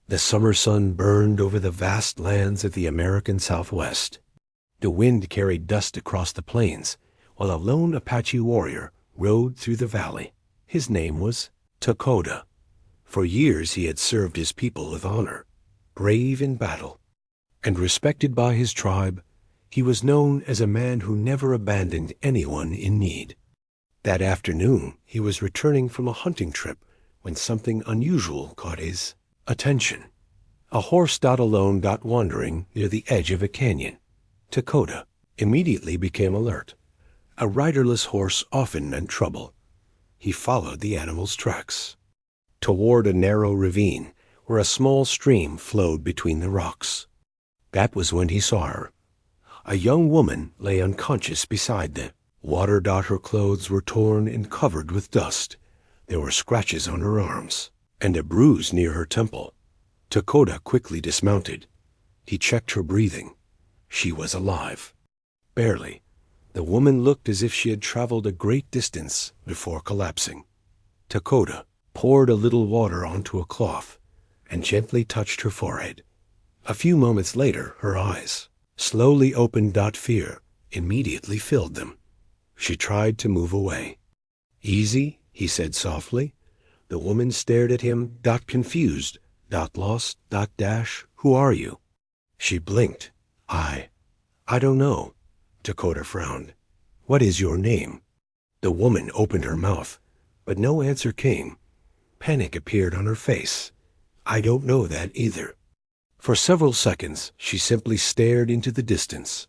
The summer sun burned over the vast lands of the American Southwest. The wind carried dust across the plains, while a lone Apache warrior rode through the valley. His name was Dakota. For years he had served his people with honor, brave in battle, and respected by his tribe. He was known as a man who never abandoned anyone in need. That afternoon, he was returning from a hunting trip when something unusual caught his attention. A horse alone wandering near the edge of a canyon. Dakota immediately became alert. A riderless horse often meant trouble. He followed the animal's tracks toward a narrow ravine where a small stream flowed between the rocks. That was when he saw her. A young woman lay unconscious beside the water. Her clothes were torn and covered with dust. There were scratches on her arms and a bruise near her temple. Dakota quickly dismounted. He checked her breathing. She was alive. Barely. The woman looked as if she had traveled a great distance before collapsing. Dakota poured a little water onto a cloth and gently touched her forehead. A few moments later, her eyes slowly opened. Fear immediately filled them. She tried to move away. "Easy," he said softly. The woman stared at him, confused, lost, "Who are you?" She blinked. I don't know." Dakota frowned. "What is your name?" The woman opened her mouth, but no answer came. Panic appeared on her face. "I don't know that either." For several seconds, she simply stared into the distance.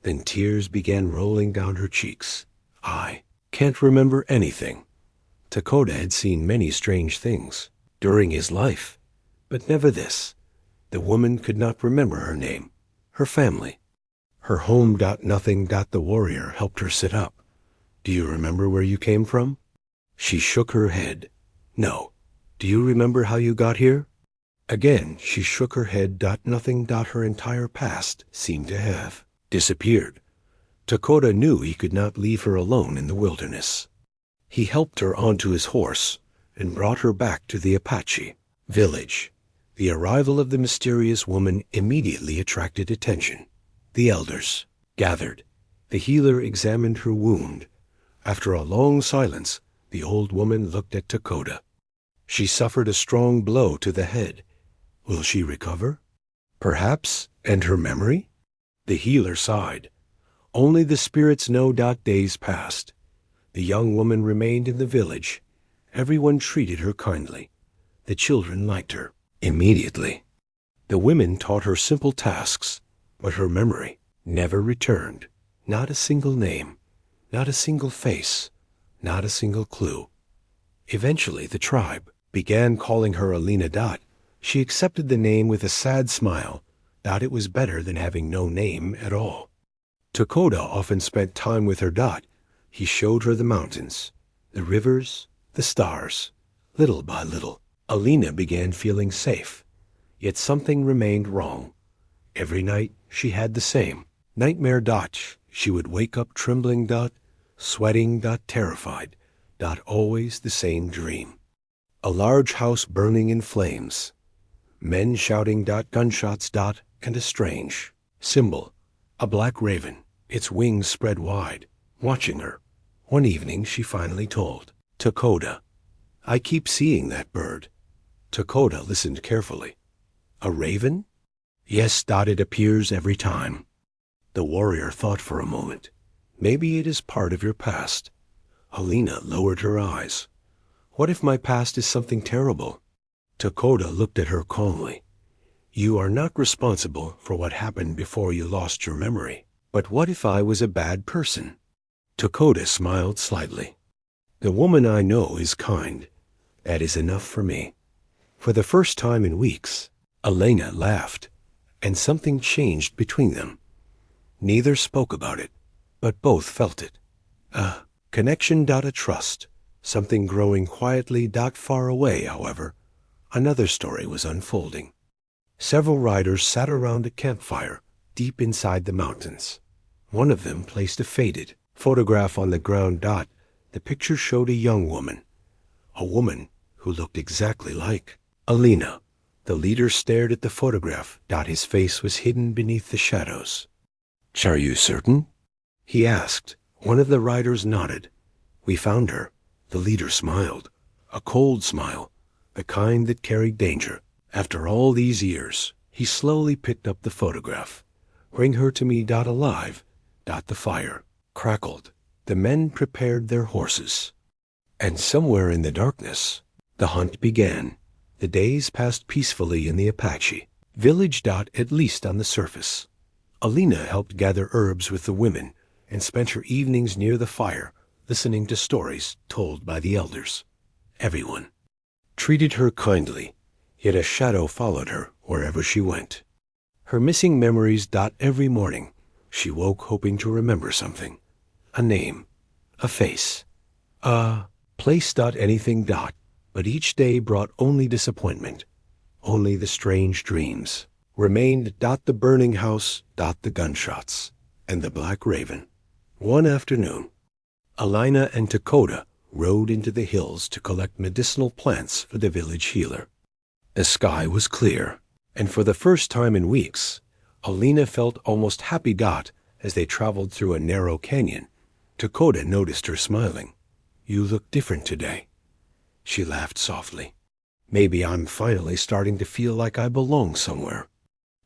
Then tears began rolling down her cheeks. "I can't remember anything." Dakota had seen many strange things during his life, but never this. The woman could not remember her name, her family, her home. Nothing. The warrior helped her sit up. "Do you remember where you came from?" She shook her head. "No." "Do you remember how you got here?" Again she shook her head. Nothing. Her entire past seemed to have disappeared. Dakota knew he could not leave her alone in the wilderness. He helped her onto his horse and brought her back to the Apache village. The arrival of the mysterious woman immediately attracted attention. The elders gathered. The healer examined her wound. After a long silence, the old woman looked at Dakota. "She suffered a strong blow to the head. Will she recover? Perhaps, and her memory?" The healer sighed. "Only the spirits know. Days passed. The young woman remained in the village. Everyone treated her kindly. The children liked her. Immediately, the women taught her simple tasks, but her memory never returned. Not a single name, not a single face, not a single clue. Eventually, the tribe began calling her Alina. She accepted the name with a sad smile. It was better than having no name at all. Dakota often spent time with her. He showed her the mountains, the rivers, the stars. Little by little, Alina began feeling safe. Yet something remained wrong. Every night she had the same nightmare. She would wake up trembling. Sweating. Terrified. Always the same dream. A large house burning in flames. Men shouting. Gunshots. And a strange symbol. A black raven, its wings spread wide, watching her. One evening she finally told Dakota, "I keep seeing that bird." Dakota listened carefully. "A raven?" "Yes. It appears every time." The warrior thought for a moment. "Maybe it is part of your past." Alina lowered her eyes. "What if my past is something terrible?" Dakota looked at her calmly. "You are not responsible for what happened before you lost your memory. But what if I was a bad person?" Dakota smiled slightly. "The woman I know is kind. That is enough for me." For the first time in weeks, Alina laughed, and something changed between them. Neither spoke about it, but both felt it. A connection. A trust. Something growing quietly. Far away, however, another story was unfolding. Several riders sat around a campfire deep inside the mountains. One of them placed a faded photograph on the ground. The picture showed a young woman, a woman who looked exactly like Alina. The leader stared at the photograph. His face was hidden beneath the shadows. "Are you certain?" he asked. One of the riders nodded. "We found her." The leader smiled. A cold smile, the kind that carried danger. After all these years, he slowly picked up the photograph. "Bring her to me. Alive." The fire crackled. The men prepared their horses. And somewhere in the darkness, the hunt began. The days passed peacefully in the Apache village. At least on the surface. Alina helped gather herbs with the women and spent her evenings near the fire, listening to stories told by the elders. Everyone treated her kindly, yet a shadow followed her wherever she went. Her missing memories. Every morning, she woke hoping to remember something. A name, a face, a place. Anything. But each day brought only disappointment. Only the strange dreams remained. The burning house. The gunshots, and the black raven. One afternoon, Alina and Dakota rode into the hills to collect medicinal plants for the village healer. The sky was clear, and for the first time in weeks, Alina felt almost happy. As they traveled through a narrow canyon, Dakota noticed her smiling. "You look different today." She laughed softly. "Maybe I'm finally starting to feel like I belong somewhere."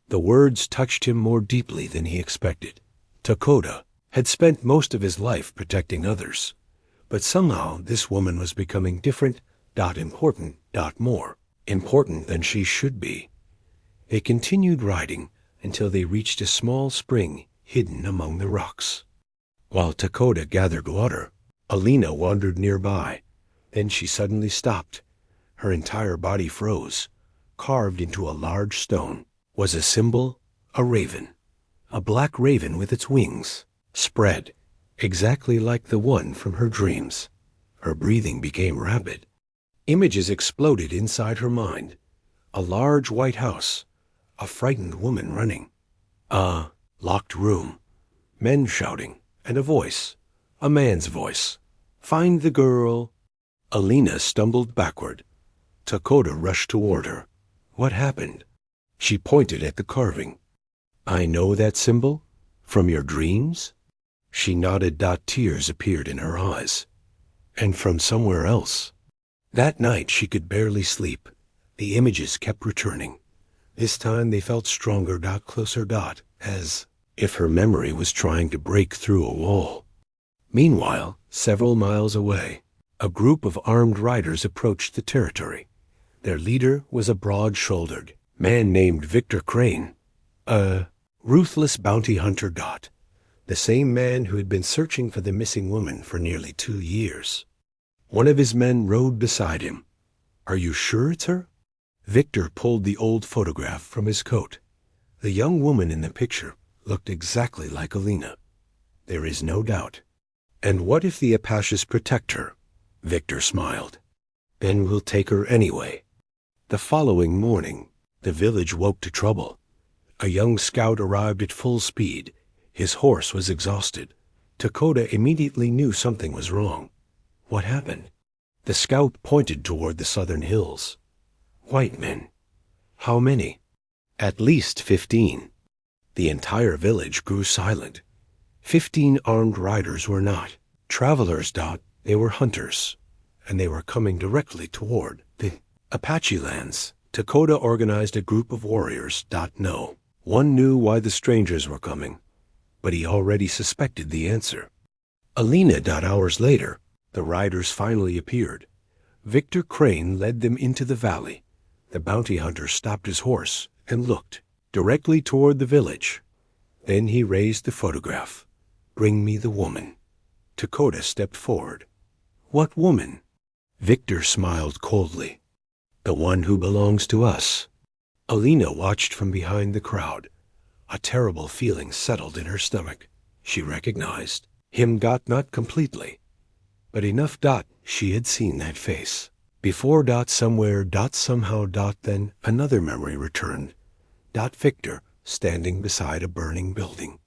The words touched him more deeply than he expected. Dakota had spent most of his life protecting others, but somehow this woman was becoming different. Important. More important than she should be. They continued riding until they reached a small spring hidden among the rocks. While Dakota gathered water, Alina wandered nearby. Then she suddenly stopped. Her entire body froze. Carved into a large stone was a symbol, a raven. A black raven with its wings spread, exactly like the one from her dreams. Her breathing became rapid. Images exploded inside her mind. A large white house, a frightened woman running, a locked room, men shouting, and a voice, a man's voice. "Find the girl." Alina stumbled backward. Dakota rushed toward her. "What happened?" She pointed at the carving. "I know that symbol? From your dreams?" She nodded. Tears appeared in her eyes. "And from somewhere else." That night she could barely sleep. The images kept returning. This time they felt stronger. Closer. As if her memory was trying to break through a wall. Meanwhile, several miles away, a group of armed riders approached the territory. Their leader was a broad-shouldered man named Victor Crane, a ruthless bounty hunter. The same man who had been searching for the missing woman for nearly 2 years. One of his men rode beside him. "Are you sure it's her?" Victor pulled the old photograph from his coat. The young woman in the picture looked exactly like Alina. "There is no doubt." "And what if the Apaches protect her?" Victor smiled. "Then we'll take her anyway." The following morning, the village woke to trouble. A young scout arrived at full speed. His horse was exhausted. Dakota immediately knew something was wrong. "What happened?" The scout pointed toward the southern hills. "White men." "How many?" "At least 15. The entire village grew silent. 15 armed riders were not travelers. They were hunters, and they were coming directly toward the Apache lands. Dakota organized a group of warriors. No one knew why the strangers were coming, but he already suspected the answer. Alina. Hours later, the riders finally appeared. Victor Crane led them into the valley. The bounty hunter stopped his horse and looked directly toward the village. Then he raised the photograph. "Bring me the woman." Dakota stepped forward. "What woman?" Victor smiled coldly. "The one who belongs to us." Alina watched from behind the crowd. A terrible feeling settled in her stomach. She recognized him. Not completely, but enough. She had seen that face before. Somewhere. Somehow. Then another memory returned. Victor standing beside a burning building.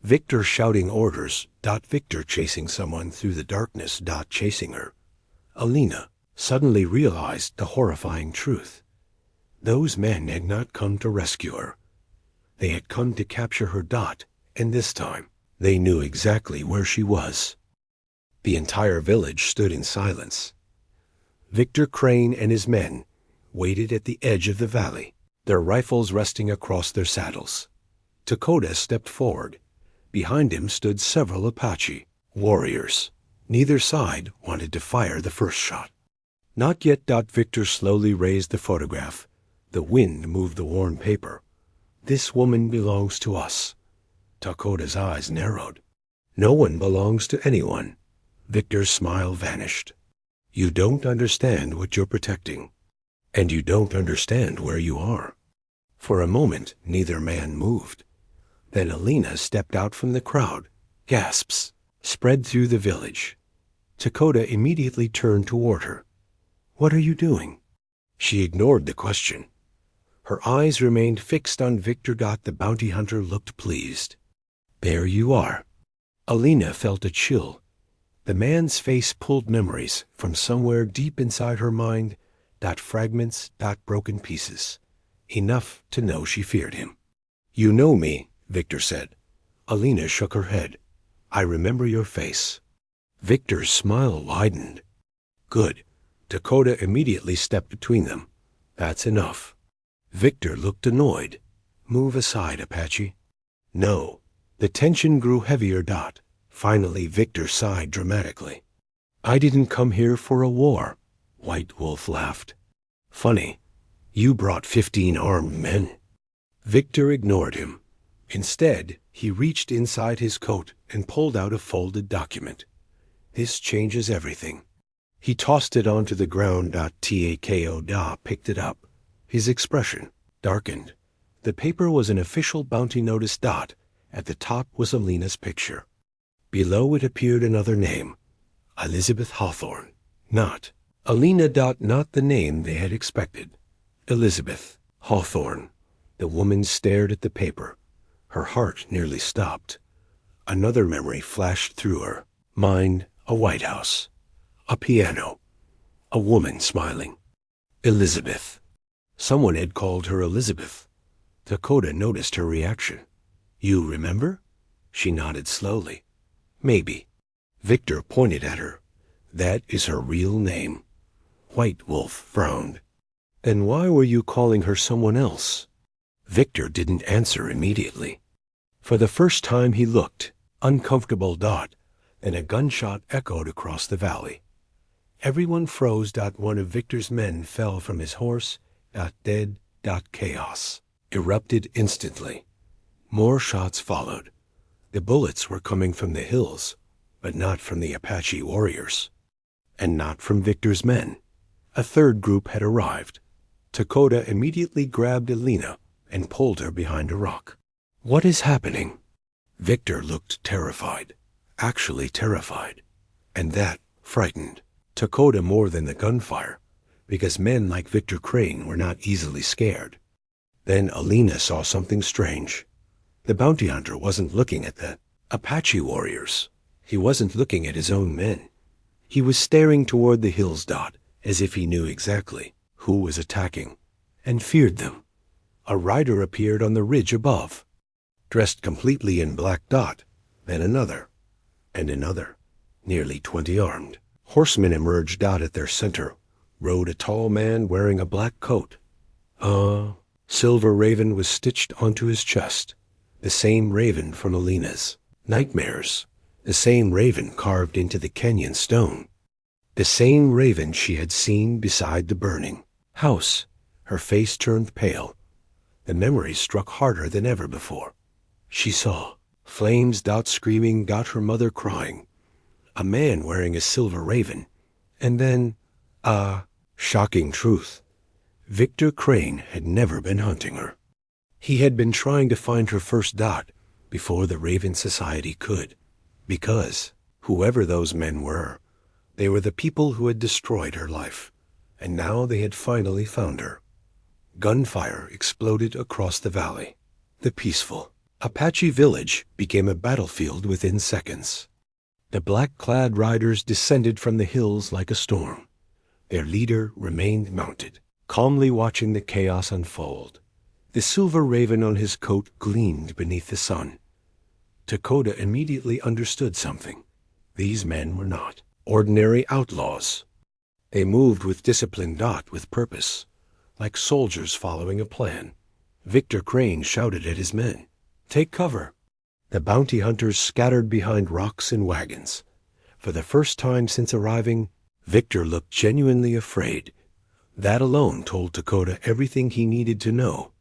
Victor shouting orders. Victor chasing someone through the darkness. Chasing her. Alina suddenly realized the horrifying truth. Those men had not come to rescue her. They had come to capture her Dot, and this time they knew exactly where she was. The entire village stood in silence. Victor Crane and his men waited at the edge of the valley, their rifles resting across their saddles. Dakota stepped forward. Behind him stood several Apache warriors. Neither side wanted to fire the first shot. Not yet. Victor slowly raised the photograph. The wind moved the worn paper. This woman belongs to us. Dakota's eyes narrowed. No one belongs to anyone. Victor's smile vanished. You don't understand what you're protecting. And you don't understand where you are. For a moment, neither man moved. Then Alina stepped out from the crowd. Gasps spread through the village. Dakota immediately turned toward her. What are you doing? She ignored the question. Her eyes remained fixed on Victor. The bounty hunter looked pleased. There you are. Alina felt a chill. The man's face pulled memories from somewhere deep inside her mind. Fragments. Broken pieces. Enough to know she feared him. You know me, Victor said. Alina shook her head. I remember your face. Victor's smile widened. Good. Dakota immediately stepped between them. That's enough. Victor looked annoyed. Move aside, Apache. No. The tension grew heavier. Finally, Victor sighed dramatically. I didn't come here for a war. White Wolf laughed. Funny. You brought 15 armed men. Victor ignored him. Instead, he reached inside his coat and pulled out a folded document. This changes everything. He tossed it onto the ground. Tako picked it up. His expression darkened. The paper was an official bounty notice. At the top was Alina's picture. Below it appeared another name, Elizabeth Hawthorne. Not Alina. Not the name they had expected. Elizabeth Hawthorne. The woman stared at the paper. Her heart nearly stopped. Another memory flashed through her mind. A White House. A piano. A woman smiling. Elizabeth. Someone had called her Elizabeth. Dakota noticed her reaction. You remember? She nodded slowly. Maybe. Victor pointed at her. That is her real name. White Wolf frowned. Then why were you calling her someone else? Victor didn't answer immediately. For the first time he looked, uncomfortable. And a gunshot echoed across the valley. Everyone froze. One of Victor's men fell from his horse. Dead. Chaos erupted instantly. More shots followed. The bullets were coming from the hills, but not from the Apache warriors. And not from Victor's men. A third group had arrived. Dakota immediately grabbed Alina and pulled her behind a rock. What is happening? Victor looked terrified. Actually terrified. And that frightened Dakota more than the gunfire, because men like Victor Crane were not easily scared. Then Alina saw something strange. The bounty hunter wasn't looking at the Apache warriors. He wasn't looking at his own men. He was staring toward the hills. As if he knew exactly who was attacking and feared them. A rider appeared on the ridge above, dressed completely in black. Then another, and another, nearly 20 armed. Horsemen emerged. At their center rode a tall man wearing a black coat. Silver raven was stitched onto his chest, the same raven from Alina's nightmares, the same raven carved into the canyon stone, the same raven she had seen beside the burning house. Her face turned pale. The memory struck harder than ever before. She saw flames. Screaming. Her mother crying. A man wearing a silver raven. And then, shocking truth. Victor Crane had never been hunting her. He had been trying to find her first. Before the Raven Society could. Because, whoever those men were, they were the people who had destroyed her life. And now they had finally found her. Gunfire exploded across the valley. The peaceful Apache village became a battlefield within seconds. The black-clad riders descended from the hills like a storm. Their leader remained mounted. calmly watching the chaos unfold. The silver raven on his coat gleamed beneath the sun. Dakota immediately understood something. These men were not ordinary outlaws. They moved with discipline, with purpose, like soldiers following a plan. Victor Crane shouted at his men, "Take cover!" The bounty hunters scattered behind rocks and wagons. For the first time since arriving, Victor looked genuinely afraid. That alone told Dakota everything he needed to know.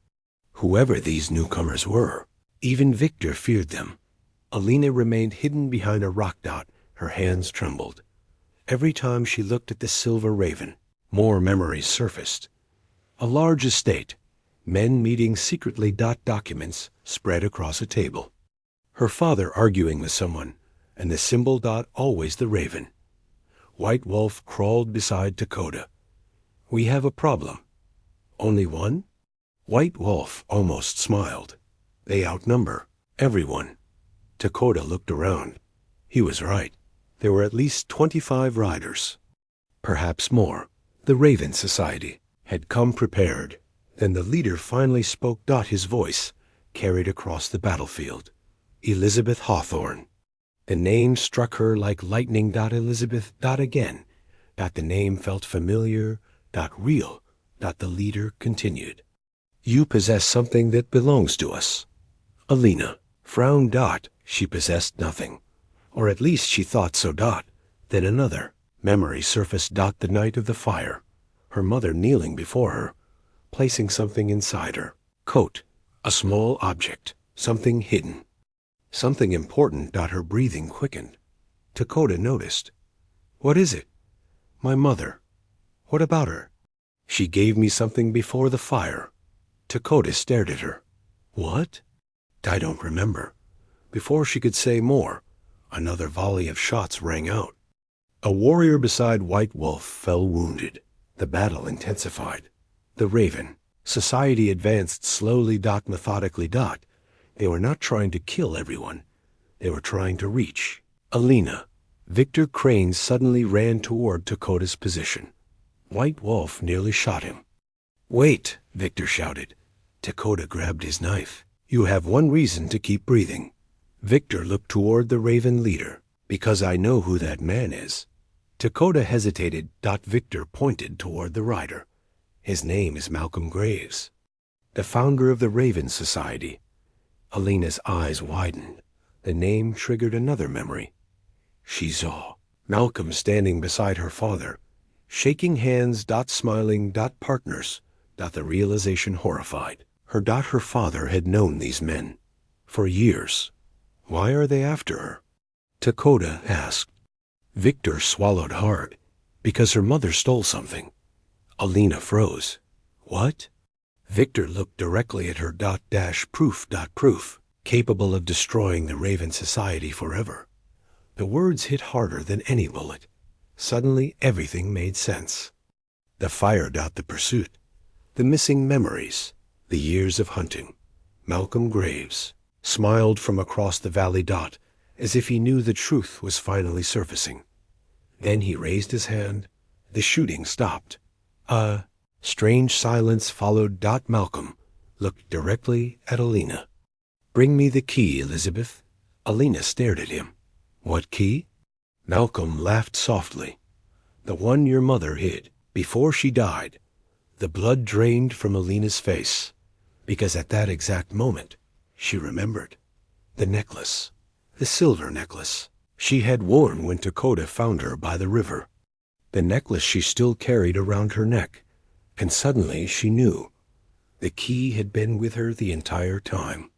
Whoever these newcomers were, even Victor feared them. Alina remained hidden behind a rock. Her hands trembled. Every time she looked at the silver raven, more memories surfaced. A large estate, men meeting secretly. Documents spread across a table. Her father arguing with someone, and the symbol. Always the raven. White Wolf crawled beside Dakota. "We have a problem." "Only one?" White Wolf almost smiled. "They outnumber everyone." Dakota looked around. He was right. There were at least 25 riders. Perhaps more. The Raven Society had come prepared. Then the leader finally spoke. His voice carried across the battlefield. Elizabeth Hawthorne. The name struck her like lightning. Elizabeth. Again. The name felt familiar. Real. The leader continued. "You possess something that belongs to us." Alina frowned. She possessed nothing. Or at least she thought so. Then another memory surfaced. The night of the fire. Her mother kneeling before her, placing something inside her coat. A small object. Something hidden. Something important. Her breathing quickened. Dakota noticed. "What is it?" "My mother." "What about her?" "She gave me something before the fire." Dakota stared at her. "What?" "I don't remember." Before she could say more, another volley of shots rang out. A warrior beside White Wolf fell wounded. The battle intensified. The Raven Society advanced slowly. Methodically. They were not trying to kill everyone. They were trying to reach Alina. Victor Crane suddenly ran toward Dakota's position. White Wolf nearly shot him. "Wait," Victor shouted. Dakota grabbed his knife. "You have one reason to keep breathing." Victor looked toward the Raven leader. "Because I know who that man is." Dakota hesitated. Victor pointed toward the rider. "His name is Malcolm Graves, the founder of the Raven Society." Alina's eyes widened. The name triggered another memory. She saw Malcolm standing beside her father, shaking hands. Smiling. Partners. The realization horrified her. Her father had known these men for years. Why are they after her? Dakota asked. Victor swallowed hard. Because her mother stole something. Alina froze. What? Victor looked directly at her. Proof. Capable of destroying the Raven Society forever. The words hit harder than any bullet. Suddenly everything made sense. The fire. The pursuit. The missing memories. The years of hunting. Malcolm Graves smiled from across the valley. As if he knew the truth was finally surfacing. Then he raised his hand. The shooting stopped. A strange silence followed. Malcolm looked directly at Alina. "Bring me the key, Elizabeth." Alina stared at him. "What key?" Malcolm laughed softly. "The one your mother hid before she died." The blood drained from Alina's face, because at that exact moment, she remembered. The necklace. The silver necklace she had worn when Dakota found her by the river. The necklace she still carried around her neck. And suddenly she knew. The key had been with her the entire time.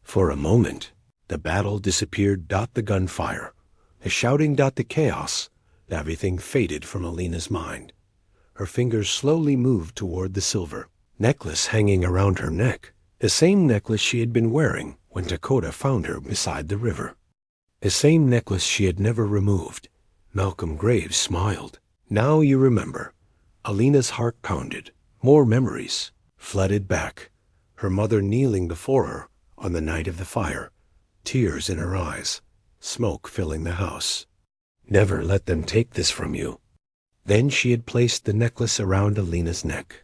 For a moment, the battle disappeared. The gunfire. The shouting. The chaos. Everything faded from Alina's mind. Her fingers slowly moved toward the silver necklace hanging around her neck. The same necklace she had been wearing when Dakota found her beside the river. The same necklace she had never removed. Malcolm Graves smiled. "Now you remember." Alina's heart pounded. More memories flooded back. Her mother kneeling before her on the night of the fire. Tears in her eyes. Smoke filling the house. "Never let them take this from you." Then she had placed the necklace around Alina's neck.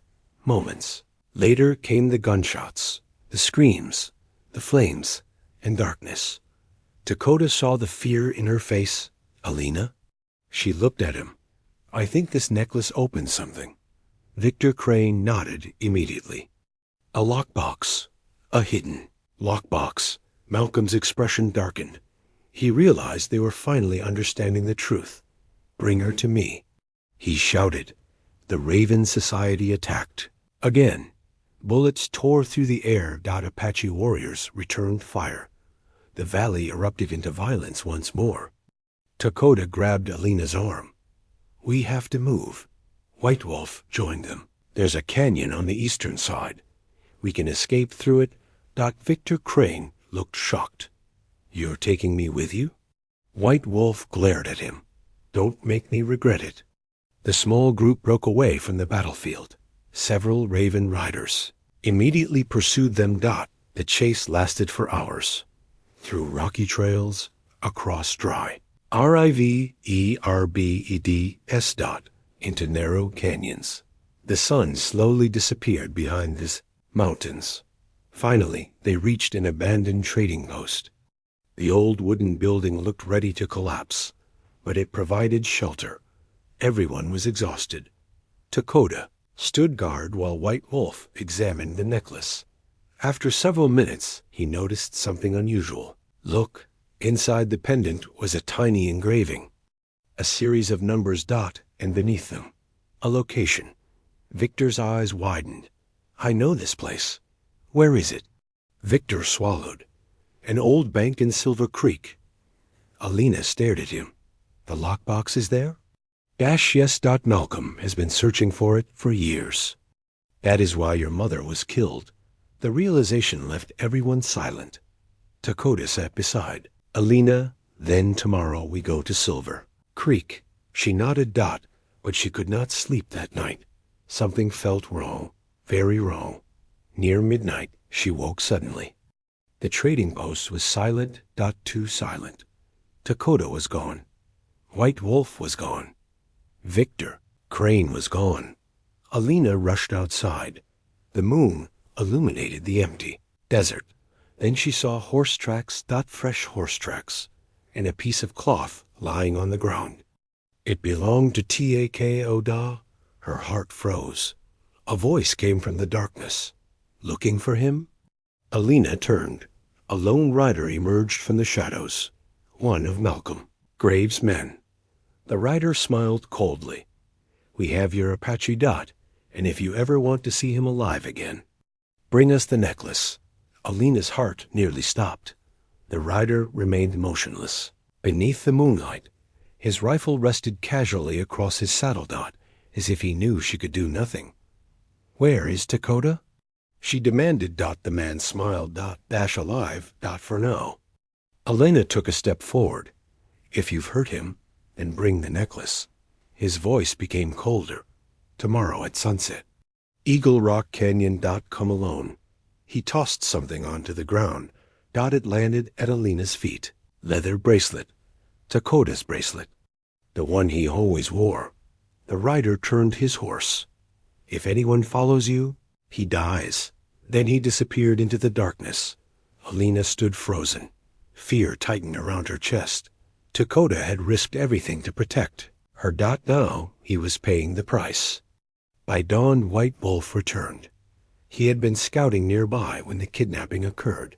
moments. Later came the gunshots, the screams, the flames, and darkness. Dakota saw the fear in her face. Alina? She looked at him. I think this necklace opens something. Victor Crane nodded immediately. A lockbox. A hidden lockbox. Malcolm's expression darkened. He realized they were finally understanding the truth. Bring her to me, he shouted. The Raven Society attacked. Again. Bullets tore through the air. Apache warriors returned fire. The valley erupted into violence once more. Dakota grabbed Alina's arm. We have to move. White Wolf joined them. There's a canyon on the eastern side. We can escape through it. Victor Crane looked shocked. You're taking me with you? White Wolf glared at him. Don't make me regret it. The small group broke away from the battlefield. Several Raven riders immediately pursued them. The chase lasted for hours. Through rocky trails, across dry RIVERBEDS. Into narrow canyons. The sun slowly disappeared behind these mountains. Finally, they reached an abandoned trading post. The old wooden building looked ready to collapse, but it provided shelter. Everyone was exhausted. Dakota stood guard while White Wolf examined the necklace. After several minutes, he noticed something unusual. Look, inside the pendant was a tiny engraving. A series of numbers. And beneath them, a location. Victor's eyes widened. I know this place. Where is it? Victor swallowed. An old bank in Silver Creek. Alina stared at him. The lockbox is there? Yes. Malcolm has been searching for it for years. That is why your mother was killed. The realization left everyone silent. Dakota sat beside Alina. Then tomorrow we go to Silver Creek. She nodded. But she could not sleep that night. Something felt wrong, very wrong. Near midnight, she woke suddenly. The trading post was silent. Too silent. Dakota was gone. White Wolf was gone. Victor Crane was gone. Alina rushed outside. The moon illuminated the empty desert. Then she saw horse tracks. Fresh horse tracks, and a piece of cloth lying on the ground. It belonged to Tako. Her heart froze. A voice came from the darkness. Looking for him? Alina turned. A lone rider emerged from the shadows. One of Malcolm Graves' men. The rider smiled coldly. We have your Apache. And if you ever want to see him alive again, bring us the necklace. Alina's heart nearly stopped. The rider remained motionless. Beneath the moonlight, his rifle rested casually across his saddle. As if he knew she could do nothing. Where is Dakota? She demanded. The man smiled. Alive. For now. Alina took a step forward. If you've hurt him, then bring the necklace. His voice became colder. Tomorrow at sunset. Eagle Rock Canyon. Come alone. He tossed something onto the ground. It landed at Alina's feet. Leather bracelet. Dakota's bracelet. The one he always wore. The rider turned his horse. If anyone follows you, he dies. Then he disappeared into the darkness. Alina stood frozen. Fear tightened around her chest. Dakota had risked everything to protect her. Now he was paying the price. By dawn, White Wolf returned. He had been scouting nearby when the kidnapping occurred.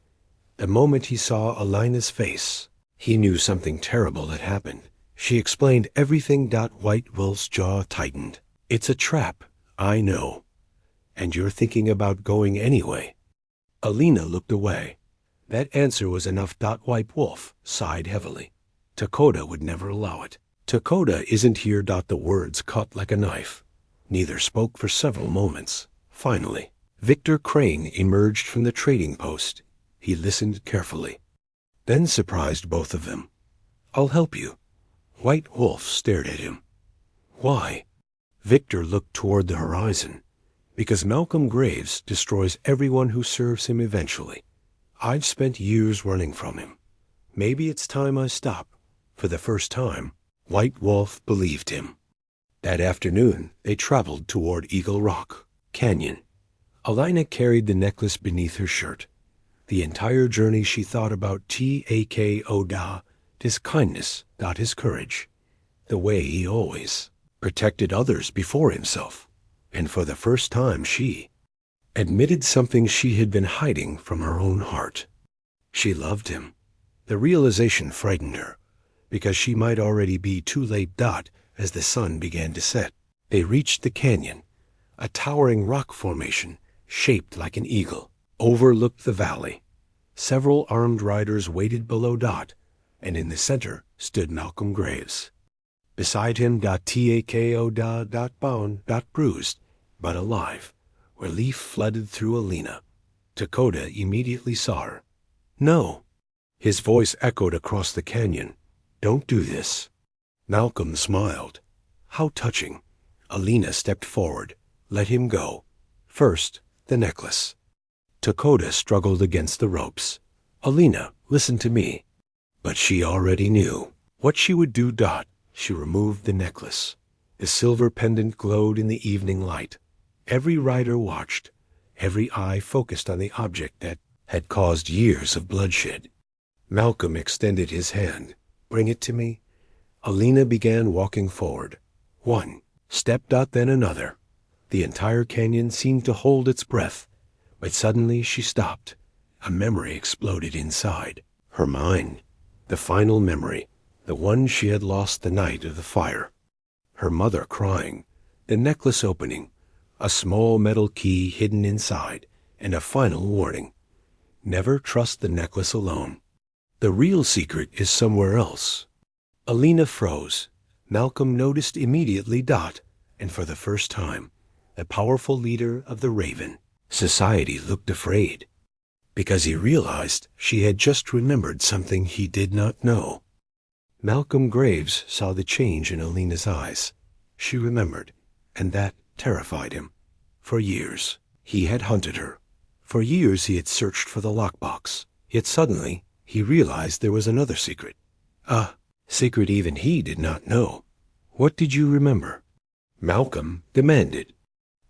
The moment he saw Alina's face, he knew something terrible had happened. She explained everything. White Wolf's jaw tightened. It's a trap, I know. And you're thinking about going anyway. Alina looked away. That answer was enough. White Wolf sighed heavily. Dakota would never allow it. Dakota isn't here. The words cut like a knife. Neither spoke for several moments. Finally, Victor Crane emerged from the trading post. He listened carefully, then surprised both of them. I'll help you. White Wolf stared at him. Why? Victor looked toward the horizon. Because Malcolm Graves destroys everyone who serves him eventually. I've spent years running from him. Maybe it's time I stop. For the first time, White Wolf believed him. That afternoon, they traveled toward Eagle Rock. Canyon. Alina carried the necklace beneath her shirt. The entire journey she thought about Tako, his kindness, his courage. The way he always protected others before himself. And for the first time she admitted something she had been hiding from her own heart. She loved him. The realization frightened her, because she might already be too late. As the sun began to set, they reached the canyon. A towering rock formation, shaped like an eagle, overlooked the valley. Several armed riders waited below. And in the center stood Malcolm Graves. Beside him, Tako, bound, bruised, but alive. Relief flooded through Alina. Dakota immediately saw her. "No." His voice echoed across the canyon. "Don't do this." Malcolm smiled. How touching. Alina stepped forward. Let him go. First, the necklace. Dakota struggled against the ropes. "Alina, listen to me." But she already knew what she would do. She removed the necklace. The silver pendant glowed in the evening light. Every rider watched. Every eye focused on the object that had caused years of bloodshed. Malcolm extended his hand. "Bring it to me." Alina began walking forward. One step, then another. The entire canyon seemed to hold its breath. But suddenly she stopped. A memory exploded inside her mind. The final memory. The one she had lost the night of the fire. Her mother crying. The necklace opening. A small metal key hidden inside. And a final warning. Never trust the necklace alone. The real secret is somewhere else. Alina froze. Malcolm noticed immediately. And for the first time, the powerful leader of the Raven Society looked afraid. Because he realized she had just remembered something he did not know. Malcolm Graves saw the change in Alina's eyes. She remembered, and that terrified him. For years, he had hunted her. For years he had searched for the lockbox. Yet suddenly, he realized there was another secret. A secret even he did not know. "What did you remember?" Malcolm demanded.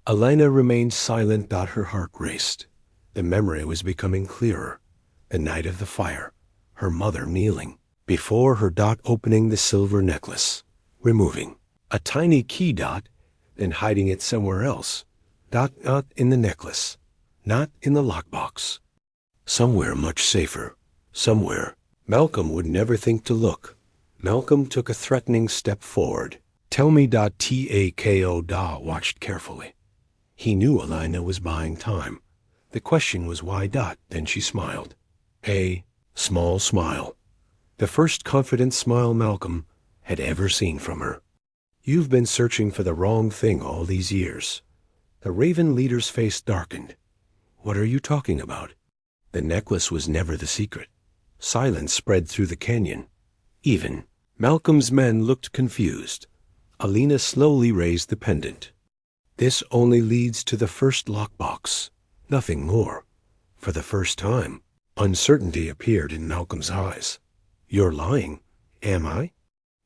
Alina remained silent. Her heart raced. The memory was becoming clearer. The night of the fire, her mother kneeling before her. Opening the silver necklace, removing a tiny key. Then hiding it somewhere else. Not in the necklace, not in the lockbox. Somewhere much safer. Somewhere Malcolm would never think to look. Malcolm took a threatening step forward. "Tell me." Tako watched carefully. He knew Alina was buying time. The question was why. Then she smiled. A small smile. The first confident smile Malcolm had ever seen from her. "You've been searching for the wrong thing all these years." The Raven leader's face darkened. "What are you talking about?" The necklace was never the secret. Silence spread through the canyon. Even Malcolm's men looked confused. Alina slowly raised the pendant. "This only leads to the first lockbox. Nothing more." For the first time, uncertainty appeared in Malcolm's eyes. "You're lying." "Am I?"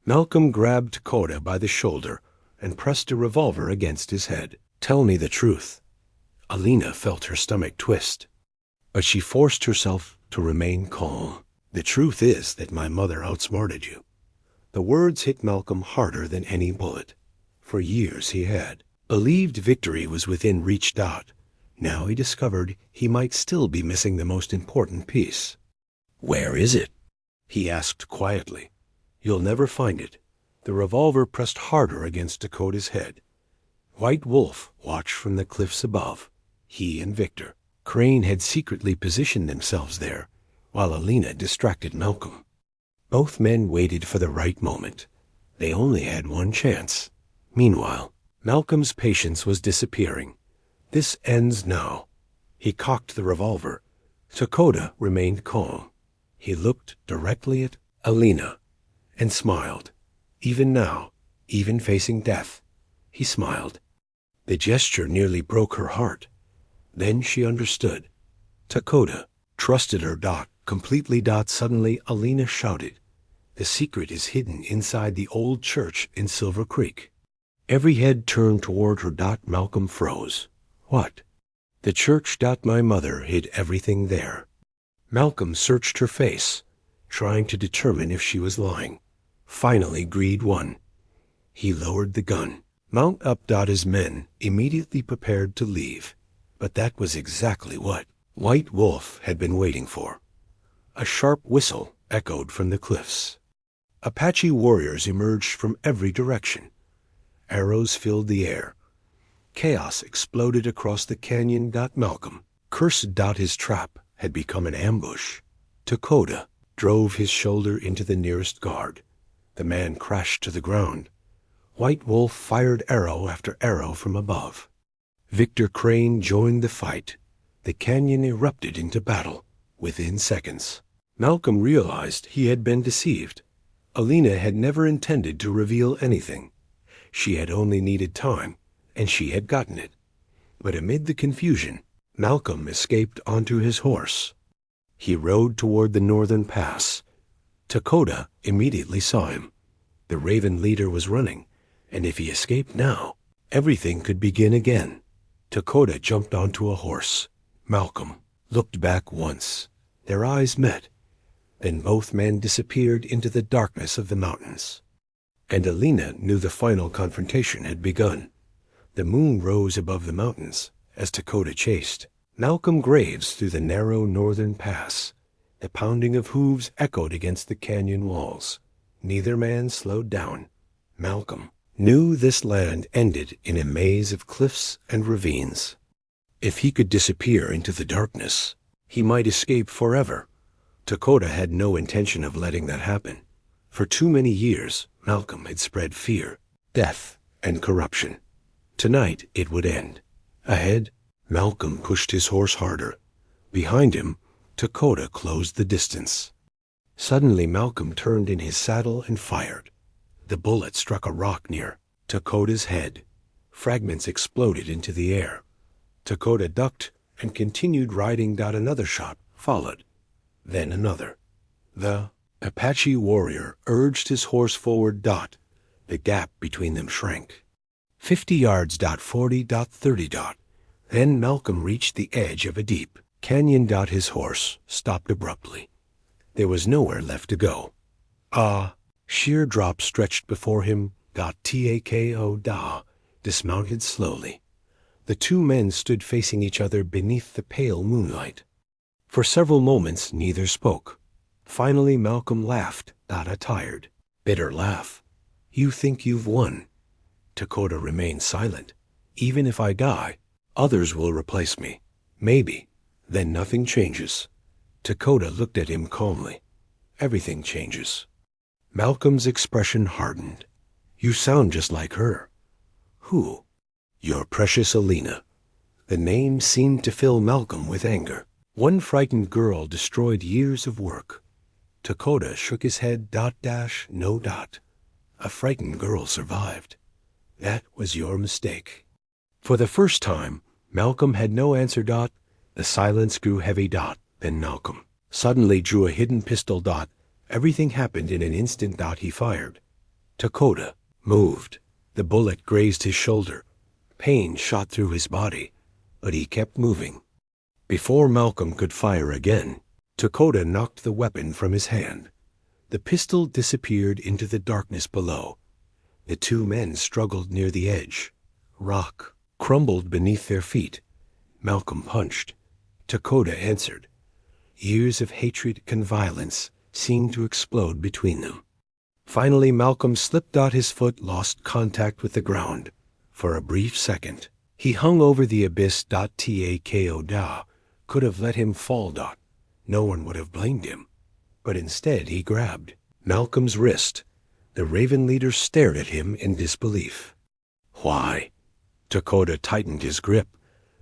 Malcolm grabbed Dakota by the shoulder and pressed a revolver against his head. "Tell me the truth." Alina felt her stomach twist, but she forced herself to remain calm. "The truth is that my mother outsmarted you." The words hit Malcolm harder than any bullet. For years he had believed victory was within reach. Now he discovered he might still be missing the most important piece. "Where is it?" he asked quietly. "You'll never find it." The revolver pressed harder against Dakota's head. White Wolf watched from the cliffs above. He and Victor Crane had secretly positioned themselves there, while Alina distracted Malcolm. Both men waited for the right moment. They only had one chance. Meanwhile, Malcolm's patience was disappearing. "This ends now." He cocked the revolver. Dakota remained calm. He looked directly at Alina and smiled. Even now, even facing death, he smiled. The gesture nearly broke her heart. Then she understood. Dakota trusted her. Completely. Suddenly, Alina shouted. "The secret is hidden inside the old church in Silver Creek." Every head turned toward her. Malcolm froze. What? The church. My mother hid everything there. Malcolm searched her face, trying to determine if she was lying. Finally, greed won. He lowered the gun. Mount up. His men immediately prepared to leave. But that was exactly what White Wolf had been waiting for. A sharp whistle echoed from the cliffs. Apache warriors emerged from every direction. Arrows filled the air. Chaos exploded across the canyon. Malcolm cursed. His trap had become an ambush. Dakota drove his shoulder into the nearest guard. The man crashed to the ground. White Wolf fired arrow after arrow from above. Victor Crane joined the fight. The canyon erupted into battle within seconds. Malcolm realized he had been deceived. Alina had never intended to reveal anything. She had only needed time, and she had gotten it. But amid the confusion, Malcolm escaped onto his horse. He rode toward the northern pass. Dakota immediately saw him. The Raven leader was running, and if he escaped now, everything could begin again. Dakota jumped onto a horse. Malcolm looked back once. Their eyes met. Then both men disappeared into the darkness of the mountains. And Alina knew the final confrontation had begun. The moon rose above the mountains as Dakota chased. Malcolm graves through the narrow northern pass. The pounding of hooves echoed against the canyon walls. Neither man slowed down. Malcolm knew this land ended in a maze of cliffs and ravines. If he could disappear into the darkness, he might escape forever. Dakota had no intention of letting that happen. For too many years, Malcolm had spread fear, death, and corruption. Tonight it would end. Ahead, Malcolm pushed his horse harder. Behind him, Dakota closed the distance. Suddenly Malcolm turned in his saddle and fired. The bullet struck a rock near Dakota's head. Fragments exploded into the air. Dakota ducked and continued riding. Another shot followed. Then another. The Apache warrior urged his horse forward. The gap between them shrank. 50 yards. 40. 30. Then Malcolm reached the edge of a deep canyon. His horse stopped abruptly. There was nowhere left to go. Sheer drop stretched before him. Tako dismounted slowly. The two men stood facing each other beneath the pale moonlight. For several moments neither spoke. Finally Malcolm laughed, a tired, bitter laugh. You think you've won. Dakota remained silent. Even if I die, others will replace me. Maybe. Then nothing changes. Dakota looked at him calmly. Everything changes. Malcolm's expression hardened. You sound just like her. Who? Your precious Alina. The name seemed to fill Malcolm with anger. One frightened girl destroyed years of work. Dakota shook his head. No. A frightened girl survived. That was your mistake. For the first time, Malcolm had no answer. The silence grew heavy. Then Malcolm suddenly drew a hidden pistol. Everything happened in an instant. He fired. Dakota moved. The bullet grazed his shoulder. Pain shot through his body, but he kept moving. Before Malcolm could fire again, Dakota knocked the weapon from his hand. The pistol disappeared into the darkness below. The two men struggled near the edge. Rock crumbled beneath their feet. Malcolm punched. Dakota answered. Years of hatred and violence seemed to explode between them. Finally Malcolm slipped. His foot lost contact with the ground. For a brief second, he hung over the abyss. Tako could have let him fall. No one would have blamed him. But instead he grabbed Malcolm's wrist. The Raven leader stared at him in disbelief. Why? Dakota tightened his grip.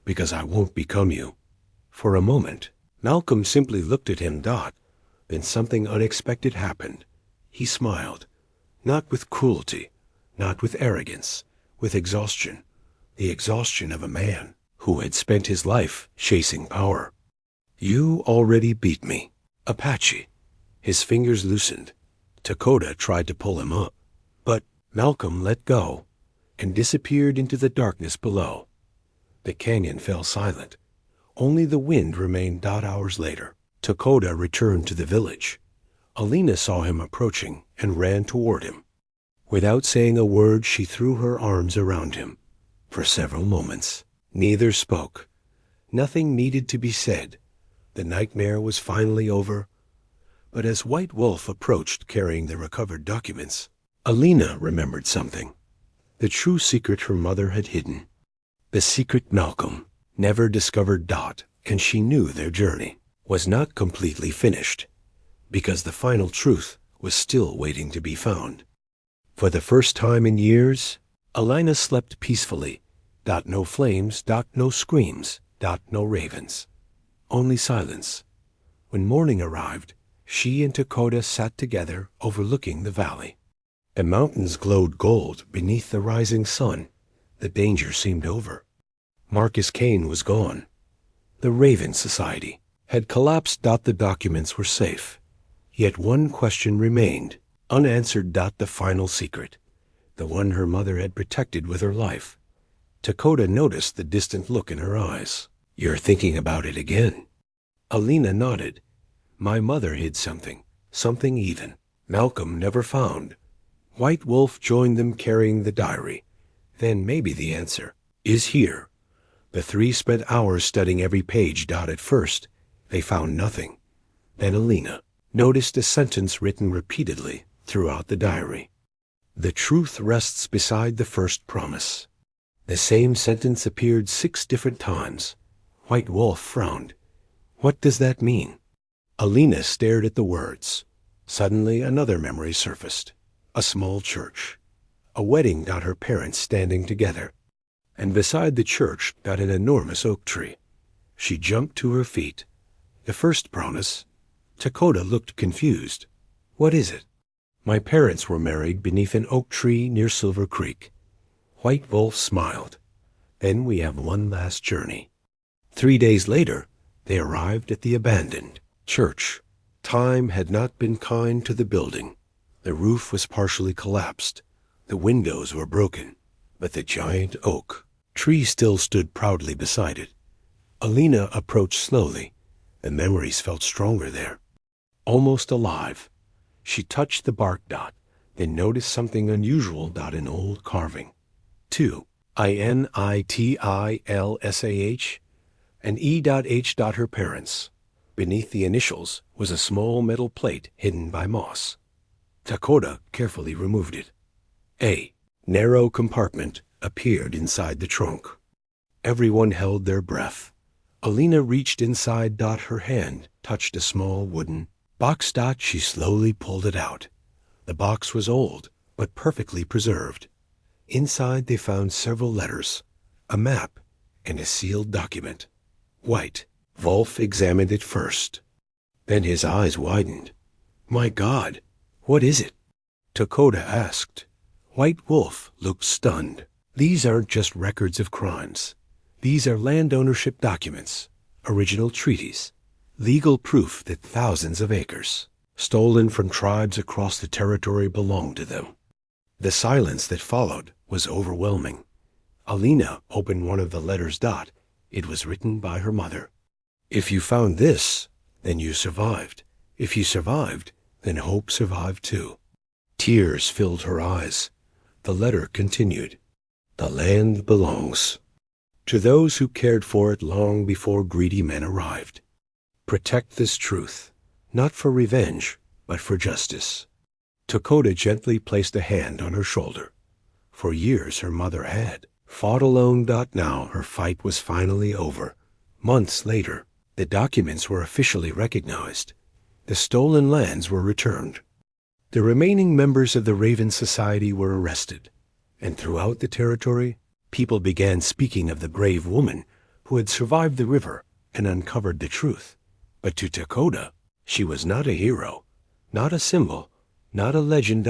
Because I won't become you. For a moment, Malcolm simply looked at him. Then something unexpected happened. He smiled. Not with cruelty, not with arrogance, with exhaustion. The exhaustion of a man who had spent his life chasing power. You already beat me, Apache. His fingers loosened. Dakota tried to pull him up, but Malcolm let go and disappeared into the darkness below. The canyon fell silent. Only the wind remained. Hours later, Dakota returned to the village. Alina saw him approaching and ran toward him. Without saying a word, she threw her arms around him. For several moments, neither spoke. Nothing needed to be said. The nightmare was finally over. But as White Wolf approached carrying the recovered documents, Alina remembered something. The true secret her mother had hidden. The secret Malcolm never discovered. And she knew their journey was not completely finished, because the final truth was still waiting to be found. For the first time in years, Alina slept peacefully. No flames. No screams. No ravens. Only silence. When morning arrived, she and Dakota sat together overlooking the valley. The mountains glowed gold beneath the rising sun. The danger seemed over. Marcus Kane was gone. The Raven Society had collapsed. The documents were safe. Yet one question remained, unanswered. The final secret, the one her mother had protected with her life. Dakota noticed the distant look in her eyes. "You're thinking about it again." Alina nodded. "My mother hid something even Malcolm never found." White Wolf joined them carrying the diary. Then maybe the answer is here. The three spent hours studying every page. At first, they found nothing. Then Alina noticed a sentence written repeatedly throughout the diary. "The truth rests beside the first promise." The same sentence appeared 6 different times. White Wolf frowned. "What does that mean?" Alina stared at the words. Suddenly another memory surfaced. A small church. A wedding. Her parents standing together. And beside the church, an enormous oak tree. She jumped to her feet. "The first promise?" Dakota looked confused. "What is it?" "My parents were married beneath an oak tree near Silver Creek." White Wolf smiled. "Then we have one last journey." 3 days later, they arrived at the abandoned church. Time had not been kind to the building. The roof was partially collapsed. The windows were broken, but the giant oak tree still stood proudly beside it. Alina approached slowly. The memories felt stronger there. Almost alive. She touched the bark. Then noticed something unusual. In old carving. 2 INITILSAH and E.H. Her parents. Beneath the initials was a small metal plate hidden by moss. Dakota carefully removed it. A narrow compartment appeared inside the trunk. Everyone held their breath. Alina reached inside. Her hand touched a small wooden box. She slowly pulled it out. The box was old, but perfectly preserved. Inside they found several letters, a map, and a sealed document. White Wolf examined it first. Then his eyes widened. "My God, what is it?" Dakota asked. White Wolf looked stunned. "These aren't just records of crimes. These are land ownership documents, original treaties, legal proof that thousands of acres, stolen from tribes across the territory, belonged to them." The silence that followed was overwhelming. Alina opened one of the letters. It was written by her mother. "If you found this, then you survived. If you survived, then hope survived too." Tears filled her eyes. The letter continued. "The land belongs to those who cared for it long before greedy men arrived. Protect this truth, not for revenge, but for justice." Dakota gently placed a hand on her shoulder. For years her mother had fought alone. Now her fight was finally over. Months later, the documents were officially recognized. The stolen lands were returned. The remaining members of the Raven Society were arrested, and throughout the territory, people began speaking of the brave woman who had survived the river and uncovered the truth. But to Dakota, she was not a hero, not a symbol, not a legend.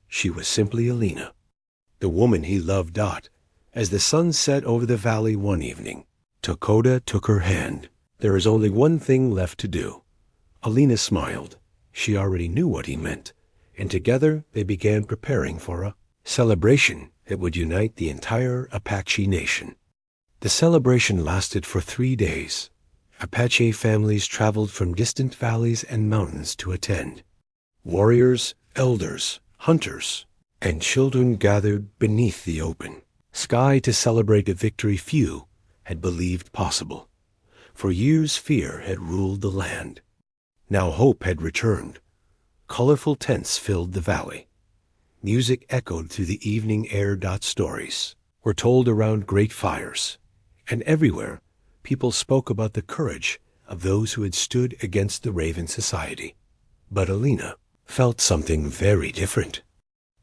She was simply Alina, the woman he loved. As the sun set over the valley one evening, Dakota took her hand. "There is only one thing left to do." Alina smiled. She already knew what he meant, and together they began preparing for a celebration that would unite the entire Apache nation. The celebration lasted for 3 days. Apache families traveled from distant valleys and mountains to attend. Warriors, elders, hunters, and children gathered beneath the open sky to celebrate a victory few had believed possible. For years fear had ruled the land. Now hope had returned. Colorful tents filled the valley. Music echoed through the evening air. Stories were told around great fires, and everywhere people spoke about the courage of those who had stood against the Raven Society. But Alina felt something very different.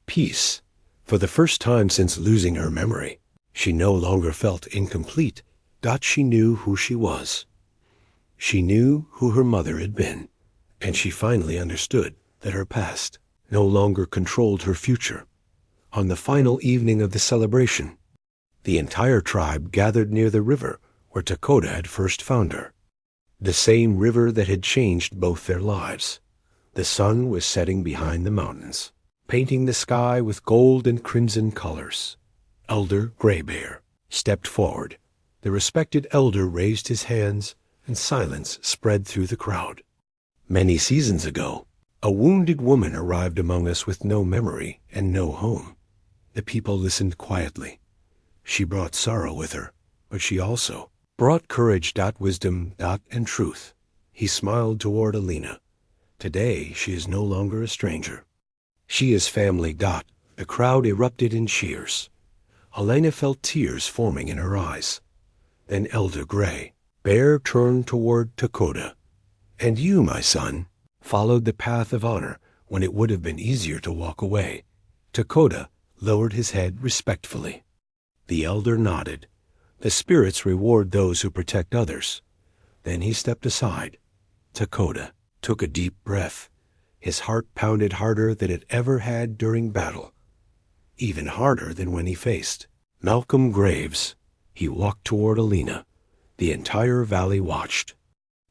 Peace. For the first time since losing her memory, she no longer felt incomplete. She knew who she was. She knew who her mother had been, and she finally understood that her past no longer controlled her future. On the final evening of the celebration, the entire tribe gathered near the river where Dakota had first found her. The same river that had changed both their lives. The sun was setting behind the mountains, painting the sky with gold and crimson colors. Elder Graybear stepped forward. The respected elder raised his hands, and silence spread through the crowd. Many seasons ago, a wounded woman arrived among us with no memory and no home. The people listened quietly. She brought sorrow with her, but she also brought courage. Wisdom. And truth. He smiled toward Alina. Today she is no longer a stranger. She is family. The crowd erupted in cheers. Alina felt tears forming in her eyes. Then Elder Graybear turned toward Dakota. And you, my son, followed the path of honor when it would have been easier to walk away. Dakota lowered his head respectfully. The elder nodded. The spirits reward those who protect others. Then he stepped aside. Dakota took a deep breath. His heart pounded harder than it ever had during battle, even harder than when he faced Malcolm Graves. He walked toward Alina. The entire valley watched.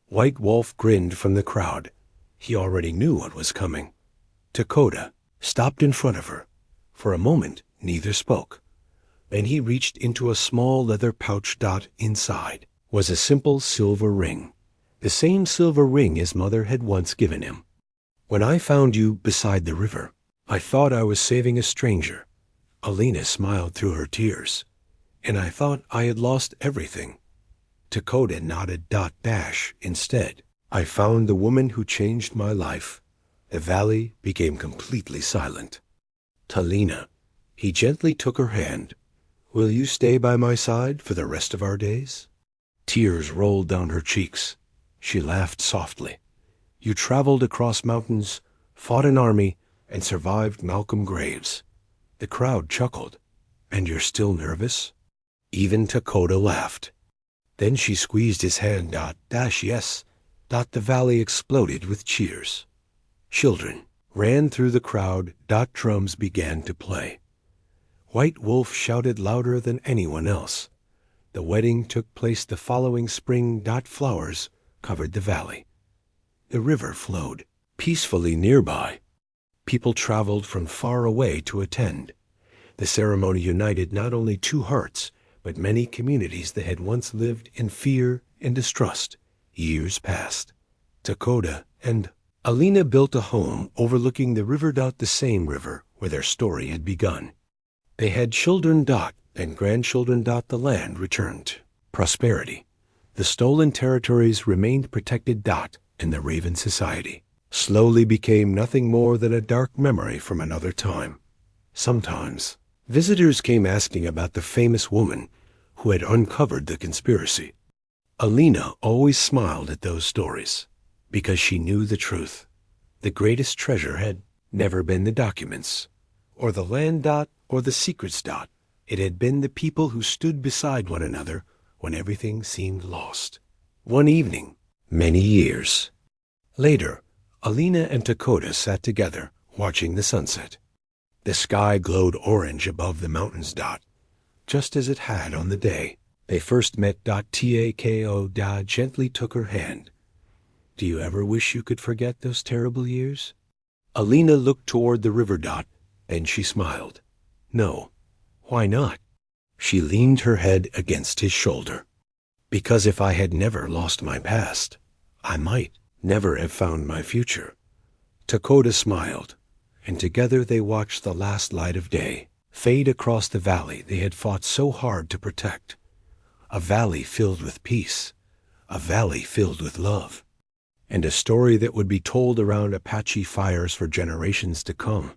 White Wolf grinned from the crowd. He already knew what was coming. Dakota stopped in front of her. For a moment, neither spoke. Then he reached into a small leather pouch. Inside was a simple silver ring, the same silver ring his mother had once given him. When I found you beside the river, I thought I was saving a stranger. Alina smiled through her tears. And I thought I had lost everything. Dakota nodded. Instead, I found the woman who changed my life. The valley became completely silent. Talina, he gently took her hand. Will you stay by my side for the rest of our days? Tears rolled down her cheeks. She laughed softly. You traveled across mountains, fought an army, and survived Malcolm Graves. The crowd chuckled. And you're still nervous? Even Dakota laughed. Then she squeezed his hand. Yes. The valley exploded with cheers. Children ran through the crowd. Drums began to play. White Wolf shouted louder than anyone else. The wedding took place the following spring. Flowers covered the valley. The river flowed peacefully nearby. People traveled from far away to attend. The ceremony united not only two hearts, but many communities that had once lived in fear and distrust. Years passed. Dakota and Alina built a home overlooking the river. The same river where their story had begun. They had children. And grandchildren. The land returned prosperity. The stolen territories remained protected. And the Raven Society slowly became nothing more than a dark memory from another time. Sometimes visitors came asking about the famous woman who had uncovered the conspiracy. Alina always smiled at those stories because she knew the truth. The greatest treasure had never been the documents, or the land. Or the secrets. It had been the people who stood beside one another when everything seemed lost. One evening, many years later, Alina and Dakota sat together, watching the sunset. The sky glowed orange above the mountains. Just as it had on the day they first met. Tako gently took her hand. Do you ever wish you could forget those terrible years? Alina looked toward the river. And she smiled. No. Why not? She leaned her head against his shoulder. Because if I had never lost my past, I might never have found my future. Dakota smiled, and together they watched the last light of day fade across the valley they had fought so hard to protect. A valley filled with peace, a valley filled with love, and a story that would be told around Apache fires for generations to come.